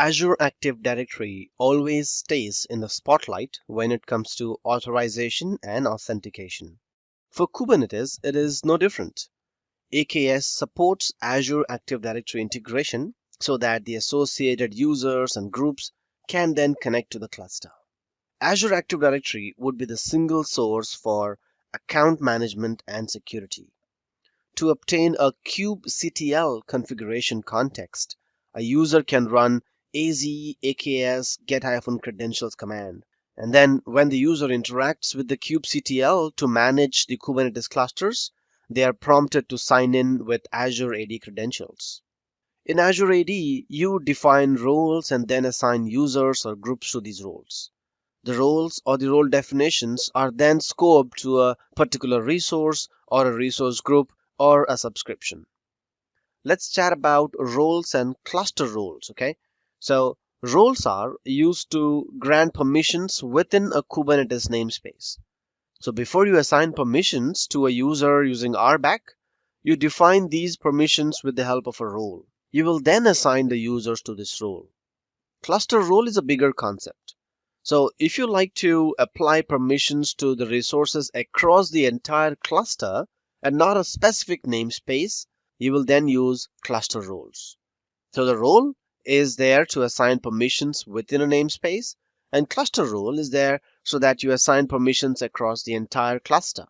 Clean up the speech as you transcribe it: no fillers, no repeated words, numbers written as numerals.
Azure Active Directory always stays in the spotlight when it comes to authorization and authentication. For Kubernetes, it is no different. AKS supports Azure Active Directory integration so that the associated users and groups can then connect to the cluster. Azure Active Directory would be the single source for account management and security. To obtain a kubectl configuration context, a user can run az aks get-credentials command. And then when the user interacts with the kubectl to manage the Kubernetes clusters, they are prompted to sign in with Azure AD credentials. In Azure AD, you define roles and then assign users or groups to these roles. The roles or the role definitions are then scoped to a particular resource or a resource group or a subscription. Let's chat about roles and cluster roles, okay? So roles are used to grant permissions within a Kubernetes namespace. So before you assign permissions to a user using RBAC, you define these permissions with the help of a role. You will then assign the users to this role. Cluster role is a bigger concept. So if you like to apply permissions to the resources across the entire cluster and not a specific namespace, you will then use cluster roles. So the role is there to assign permissions within a namespace, and cluster role is there so that you assign permissions across the entire cluster.